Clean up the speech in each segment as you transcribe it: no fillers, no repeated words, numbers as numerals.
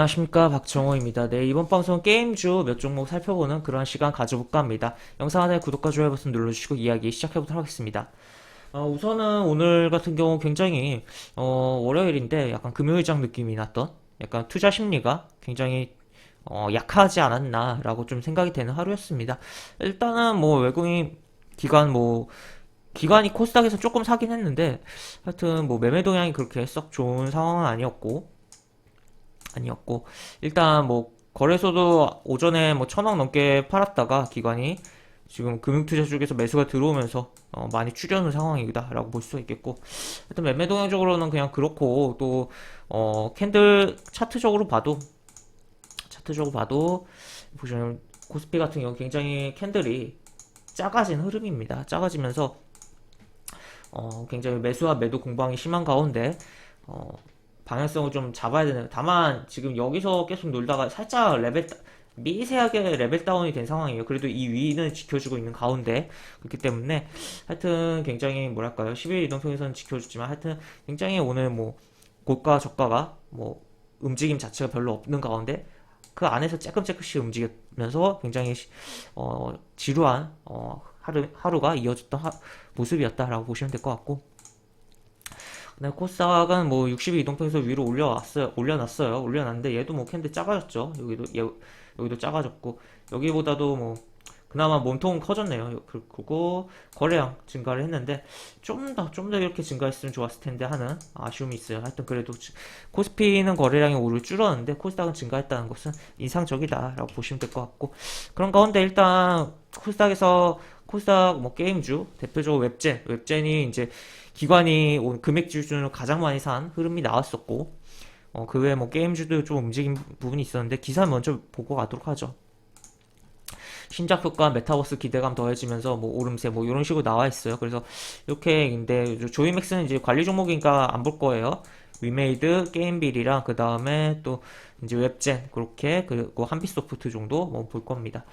안녕하십니까, 박정호입니다. 네, 이번 방송은 게임주 몇 종목 살펴보는 그런 시간 가져볼까 합니다. 영상 하단에 구독과 좋아요 버튼 눌러주시고 이야기 시작해보도록 하겠습니다. 우선은 오늘 같은 경우 굉장히 월요일인데 약간 금요일장 느낌이 났던 약간 투자 심리가 굉장히 약하지 않았나라고 좀 생각이 되는 하루였습니다. 일단은 뭐 외국인 기관이 코스닥에서 조금 사긴 했는데 하여튼 뭐 매매 동향이 그렇게 썩 좋은 상황은 아니었고 일단 뭐 거래소도 오전에 뭐 1,000억 넘게 팔았다가 기관이 지금 금융투자 쪽에서 매수가 들어오면서 많이 줄여놓은 상황이다라고 볼 수 있겠고, 하여튼 매매 동향적으로는 그냥 그렇고, 또 캔들 차트적으로 봐도 보시면 코스피 같은 경우 굉장히 캔들이 작아진 흐름입니다. 작아지면서 굉장히 매수와 매도 공방이 심한 가운데 어, 방향성을 좀 잡아야 되는. 다만 지금 여기서 계속 놀다가 살짝 미세하게 레벨 다운이 된 상황이에요. 그래도 이 위는 지켜주고 있는 가운데 그렇기 때문에 하여튼 굉장히 뭐랄까요, 11일 이동평에서는 지켜주지만 하여튼 굉장히 오늘 뭐 고가 저가가 뭐 움직임 자체가 별로 없는 가운데 그 안에서 쬐끔쬐끔씩 움직이면서 굉장히 지루한 하루가 이어졌던 모습이었다라고 보시면 될 것 같고, 네, 코스닥은 뭐 62 이동평에서 위로 올려놨는데 얘도 뭐 캔들 작아졌죠. 여기도 작아졌고, 여기보다도 뭐 그나마 몸통은 커졌네요. 그리고 거래량 증가를 했는데 좀 더 이렇게 증가했으면 좋았을 텐데 하는 아쉬움이 있어요. 하여튼 그래도 코스피는 거래량이 오히려 줄었는데 코스닥은 증가했다는 것은 인상적이다라고 보시면 될 것 같고, 그런 가운데 일단 코스닥 뭐 게임주 대표적으로 웹젠이 이제 기관이 금액 기준으로 가장 많이 산 흐름이 나왔었고, 그 외에 뭐 게임주도 좀 움직인 부분이 있었는데 기사 먼저 보고 가도록 하죠. 신작 효과, 메타버스 기대감 더해지면서 뭐 오름세 뭐 이런 식으로 나와 있어요. 그래서 이렇게. 근데 조이맥스는 이제 관리 종목이니까 안 볼 거예요. 위메이드, 게임빌이랑 그 다음에 또 이제 웹젠 그렇게, 그리고 한빛소프트 정도 뭐 볼 겁니다.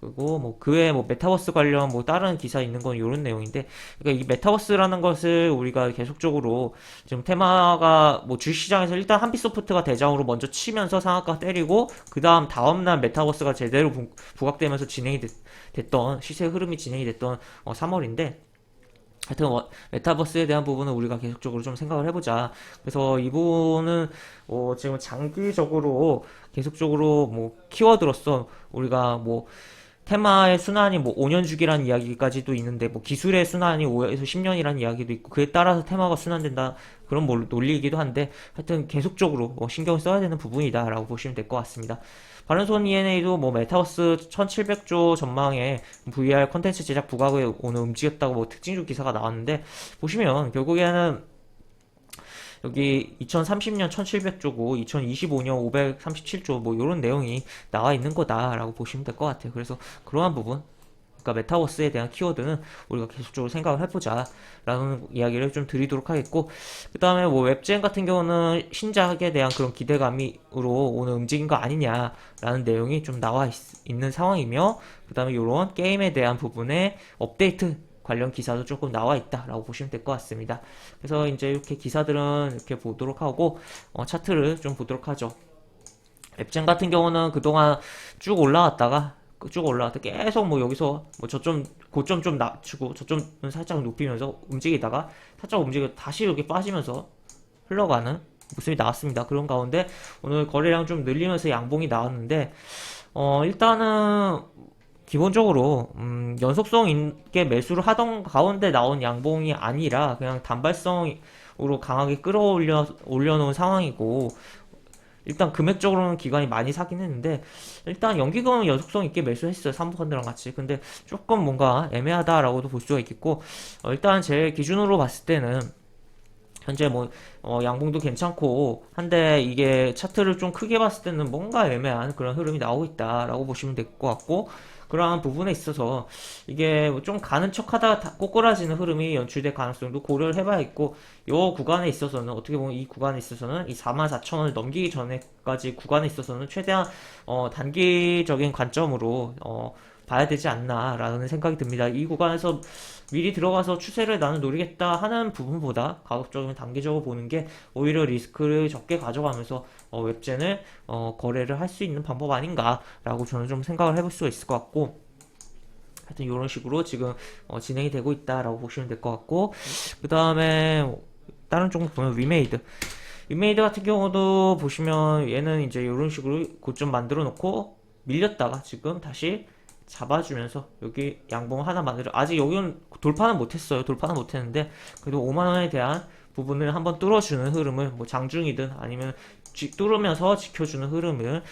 그리고 뭐 그 외에 뭐 메타버스 관련 뭐 다른 기사 있는 건 이런 내용인데, 그러니까 이 메타버스라는 것을 우리가 계속적으로 지금 테마가 뭐 주식시장에서 일단 한빛소프트가 대장으로 먼저 치면서 상한가 때리고 그 다음날 메타버스가 제대로 부각되면서 됐던 시세 흐름이 진행이 됐던 3월인데, 하여튼 메타버스에 대한 부분은 우리가 계속적으로 좀 생각을 해보자. 그래서 이 부분은 지금 장기적으로 계속적으로 뭐 키워드로서 우리가 뭐 테마의 순환이 뭐 5년 주기라는 이야기까지도 있는데, 뭐 기술의 순환이 5에서 10년이라는 이야기도 있고, 그에 따라서 테마가 순환된다 그런 뭐 논리이기도 한데, 하여튼 계속적으로 신경을 써야 되는 부분이다라고 보시면 될 것 같습니다. 바른손 ENA도 뭐 메타버스 1700조 전망에 VR 컨텐츠 제작 부각에 오늘 움직였다고 뭐 특징주 기사가 나왔는데, 보시면 결국에는 여기 2030년 1700조고 2025년 537조 뭐 이런 내용이 나와 있는 거다라고 보시면 될 것 같아요. 그래서 그러한 부분, 그러니까 메타버스에 대한 키워드는 우리가 계속적으로 생각을 해보자 라는 이야기를 좀 드리도록 하겠고, 그 다음에 뭐 웹젠 같은 경우는 신작에 대한 그런 기대감으로 오늘 움직인 거 아니냐 라는 내용이 좀 나와 있는 상황이며, 그 다음에 이런 게임에 대한 부분에 업데이트 관련 기사도 조금 나와 있다라고 보시면 될 것 같습니다. 그래서 이제 이렇게 기사들은 이렇게 보도록 하고, 차트를 좀 보도록 하죠. 웹젠 같은 경우는 그동안 쭉 올라왔다 계속 뭐 여기서 뭐 저점 고점 좀 낮추고 저점은 살짝 높이면서 움직이다가 살짝 움직여 다시 이렇게 빠지면서 흘러가는 모습이 나왔습니다. 그런 가운데 오늘 거래량 좀 늘리면서 양봉이 나왔는데, 일단은 기본적으로 연속성 있게 매수를 하던 가운데 나온 양봉이 아니라 그냥 단발성으로 강하게 올려놓은 상황이고, 일단 금액적으로는 기관이 많이 사긴 했는데 일단 연기금은 연속성 있게 매수했어요. 삼성펀드랑 같이. 근데 조금 뭔가 애매하다라고도 볼 수가 있겠고, 일단 제 기준으로 봤을 때는 현재 뭐 양봉도 괜찮고 한데 이게 차트를 좀 크게 봤을 때는 뭔가 애매한 그런 흐름이 나오고 있다라고 보시면 될 것 같고, 그러한 부분에 있어서 이게 뭐좀 가는 척하다가 꼬꾸라지는 흐름이 연출될 가능성도 고려를 해봐야겠고, 요 구간에 있어서는 어떻게 보면 이 구간에 있어서는 이 44,000원을 넘기기 전에까지 구간에 있어서는 최대한 단기적인 관점으로 봐야 되지 않나라는 생각이 듭니다. 이 구간에서 미리 들어가서 추세를 나는 노리겠다 하는 부분보다 가급적이면 단기적으로 보는 게 오히려 리스크를 적게 가져가면서 웹젠을 거래를 할 수 있는 방법 아닌가라고 저는 좀 생각을 해볼 수가 있을 것 같고, 하여튼 이런 식으로 지금 진행이 되고 있다라고 보시면 될 것 같고, 그 다음에 다른 종목 보면 위메이드 같은 경우도 보시면 얘는 이제 이런 식으로 고점 만들어 놓고 밀렸다가 지금 다시 잡아주면서 여기 양봉 하나 만들어, 아직 여기는 돌파는 못했어요. 돌파는 못했는데 그래도 5만원에 대한 부분을 한번 뚫어주는 흐름을, 뭐 장중이든 아니면 뚫으면서 지켜주는 흐름을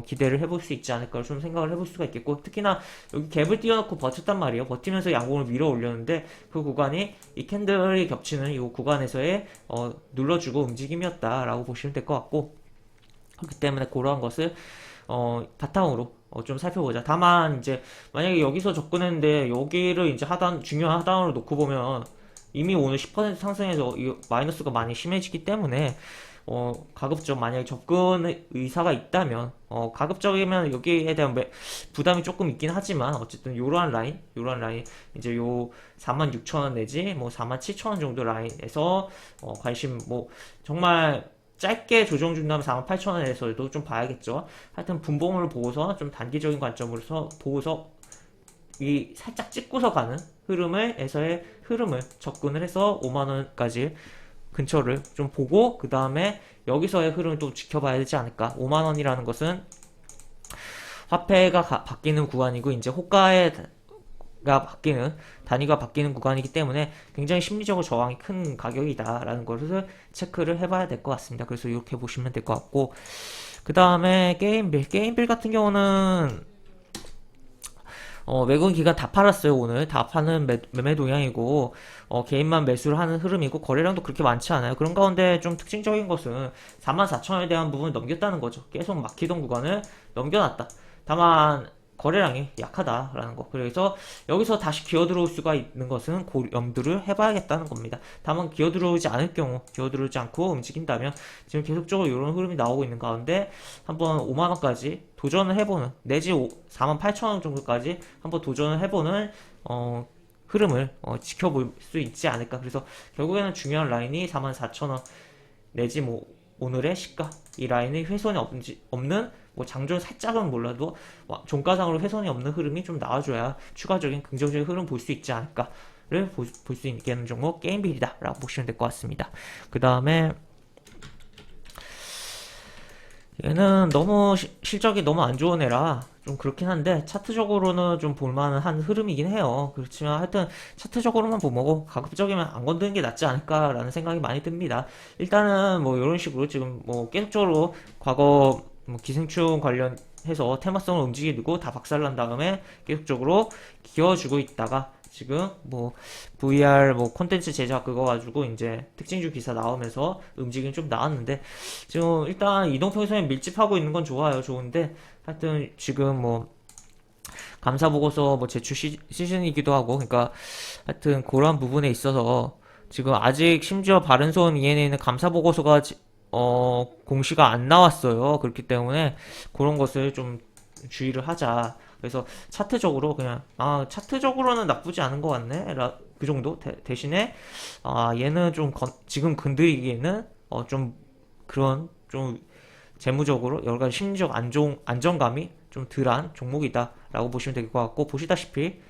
기대를 해볼 수 있지 않을까 좀 생각을 해볼 수가 있겠고, 특히나 여기 갭을 띄워놓고 버텼단 말이에요. 버티면서 양봉을 밀어 올렸는데 그 구간이 이 캔들이 겹치는 이 구간에서의 눌러주고 움직임이었다라고 보시면 될 것 같고, 그렇기 때문에 그러한 것을 바탕으로 좀 살펴보자. 다만 이제 만약에 여기서 접근했는데 여기를 이제 중요한 하단으로 놓고 보면 이미 오늘 10% 상승해서 이 마이너스가 많이 심해지기 때문에 가급적 만약에 접근 의사가 있다면 가급적이면 여기에 대한 부담이 조금 있긴 하지만 어쨌든 요러한 라인 이제 요 46,000원 내지 뭐 47,000원 정도 라인에서 관심, 뭐 정말 짧게 조정 준다면 48,000원에서도 좀 봐야겠죠. 하여튼 분봉을 보고서 좀 단기적인 관점으로서 보고서 이 살짝 찍고서 가는 흐름에서의 흐름을 접근을 해서 5만원까지 근처를 좀 보고 그 다음에 여기서의 흐름을 또 지켜봐야 되지 않을까. 5만원이라는 것은 화폐가 바뀌는 구간이고 이제 호가가 바뀌는, 단위가 바뀌는 구간이기 때문에 굉장히 심리적으로 저항이 큰 가격이다라는 것을 체크를 해봐야 될 것 같습니다. 그래서 이렇게 보시면 될 것 같고, 그 다음에 게임빌 같은 경우는 외국인 기관 다 팔았어요. 오늘 다 파는 매매 동향이고, 개인만 매수를 하는 흐름이고, 거래량도 그렇게 많지 않아요. 그런 가운데 좀 특징적인 것은 44,000원에 대한 부분을 넘겼다는 거죠. 계속 막히던 구간을 넘겨놨다. 다만 거래량이 약하다라는 거. 그래서 여기서 다시 기어 들어올 수가 있는 것은 염두를 해봐야겠다는 겁니다. 다만 기어 들어오지 않을 경우, 기어 들어오지 않고 움직인다면 지금 계속적으로 이런 흐름이 나오고 있는 가운데 한번 5만원까지 도전을 해보는, 내지 48,000원 정도까지 한번 도전을 해보는 흐름을 지켜볼 수 있지 않을까. 그래서 결국에는 중요한 라인이 44,000원 내지 뭐 오늘의 시가, 이 라인이 훼손이 없는, 뭐 장중 살짝은 몰라도 종가상으로 훼손이 없는 흐름이 좀 나와줘야 추가적인 긍정적인 흐름 볼 수 있지 않을까를 볼 수 있는 종목 게임빌이다 라고 보시면 될 것 같습니다. 그 다음에 얘는 너무 실적이 너무 안 좋은 애라 좀 그렇긴 한데 차트적으로는 좀 볼만한 흐름이긴 해요. 그렇지만 하여튼 차트적으로만 보고 가급적이면 안 건드는 게 낫지 않을까라는 생각이 많이 듭니다. 일단은 뭐 이런 식으로 지금 뭐 계속적으로 과거 뭐 기생충 관련해서 테마성을 움직이고 다 박살난 다음에 계속적으로 기어주고 있다가 지금 뭐 VR 뭐 콘텐츠 제작 그거 가지고 이제 특징주 기사 나오면서 움직임이 좀 나왔는데, 지금 일단 이동평선에 밀집하고 있는 건 좋아요. 좋은데 하여튼 지금 뭐 감사 보고서 뭐 제출 시즌이기도 하고, 그러니까 하여튼 그런 부분에 있어서 지금 아직 심지어 바른손 ENA는 감사 보고서가 공시가 안 나왔어요. 그렇기 때문에 그런 것을 좀 주의를 하자. 그래서 차트적으로 그냥 차트적으로는 나쁘지 않은 것 같네 그 정도. 대신에 얘는 좀 지금 건드리기에는 좀 그런 좀 재무적으로 여러가지 심리적 안정감이 좀 덜한 종목이다 라고 보시면 될 것 같고, 보시다시피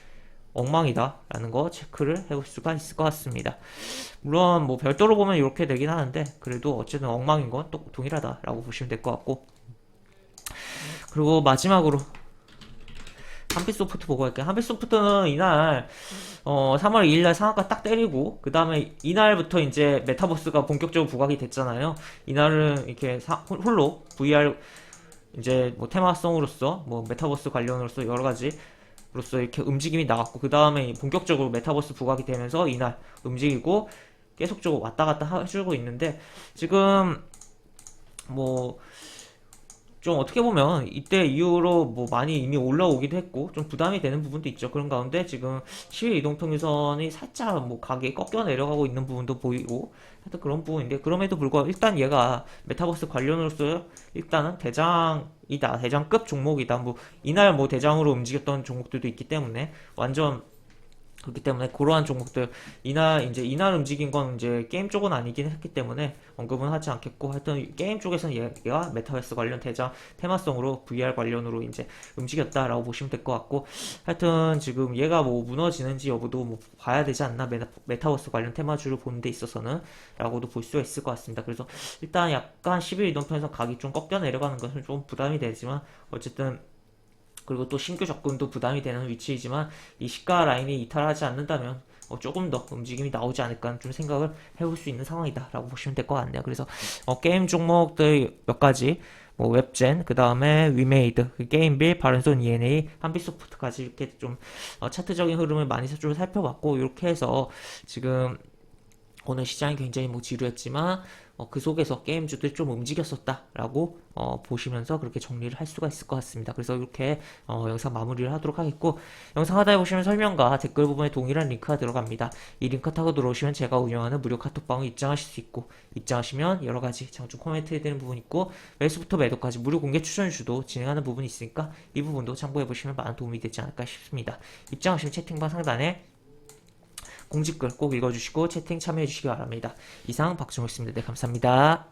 엉망이다 라는 거 체크를 해볼 수가 있을 것 같습니다. 물론 뭐 별도로 보면 이렇게 되긴 하는데 그래도 어쨌든 엉망인 건 또 동일하다 라고 보시면 될 것 같고, 그리고 마지막으로 한빛소프트 보고 할게요. 한빛소프트는 이날 3월 2일날 상한가 딱 때리고 그 다음에 이날부터 이제 메타버스가 본격적으로 부각이 됐잖아요. 이날은 이렇게 홀로 VR 이제 뭐 테마성으로서 뭐 메타버스 관련으로서 여러 가지로서 이렇게 움직임이 나왔고, 그 다음에 본격적으로 메타버스 부각이 되면서 이날 움직이고 계속적으로 왔다 갔다 해주고 있는데, 지금 뭐 좀 어떻게 보면 이때 이후로 뭐 많이 이미 올라오기도 했고 좀 부담이 되는 부분도 있죠. 그런 가운데 지금 10일 이동평균선이 살짝 뭐 가게 꺾여 내려가고 있는 부분도 보이고 하여튼 그런 부분인데 그럼에도 불구하고 일단 얘가 메타버스 관련으로서 일단은 대장이다. 대장급 종목이다. 뭐 이날 뭐 대장으로 움직였던 종목들도 있기 때문에 완전 그렇기 때문에 그러한 종목들 이날 움직인 건 이제 게임 쪽은 아니긴 했기 때문에 언급은 하지 않겠고 하여튼 게임 쪽에서는 얘가 메타버스 관련 대장 테마성으로 VR 관련으로 이제 움직였다라고 보시면 될 것 같고 하여튼 지금 얘가 뭐 무너지는지 여부도 뭐 봐야 되지 않나 메타버스 관련 테마주를 보는 데 있어서는 라고도 볼 수가 있을 것 같습니다. 그래서 일단 약간 11 이동편에서 각이 좀 꺾여 내려가는 것은 좀 부담이 되지만 어쨌든 그리고 또 신규 접근도 부담이 되는 위치이지만 이 시가 라인이 이탈하지 않는다면 조금 더 움직임이 나오지 않을까 좀 생각을 해볼 수 있는 상황이다 라고 보시면 될 것 같네요. 그래서 게임 종목들 몇 가지 뭐 웹젠 그 다음에 위메이드 게임빌 바른손 ENA 한빛소프트까지 이렇게 좀 차트적인 흐름을 많이 좀 살펴봤고 이렇게 해서 지금 오늘 시장이 굉장히 뭐 지루했지만 그 속에서 게임주들이 좀 움직였었다라고 보시면서 그렇게 정리를 할 수가 있을 것 같습니다. 그래서 이렇게 영상 마무리를 하도록 하겠고 영상 하단에 보시면 설명과 댓글 부분에 동일한 링크가 들어갑니다. 이 링크 타고 들어오시면 제가 운영하는 무료 카톡방을 입장하실 수 있고 입장하시면 여러가지 장중 코멘트 해드리는 부분 있고 매수부터 매도까지 무료 공개 추천주도 진행하는 부분이 있으니까 이 부분도 참고해보시면 많은 도움이 되지 않을까 싶습니다. 입장하시면 채팅방 상단에 공지글 꼭 읽어주시고 채팅 참여해주시기 바랍니다. 이상 박준호였습니다. 네, 감사합니다.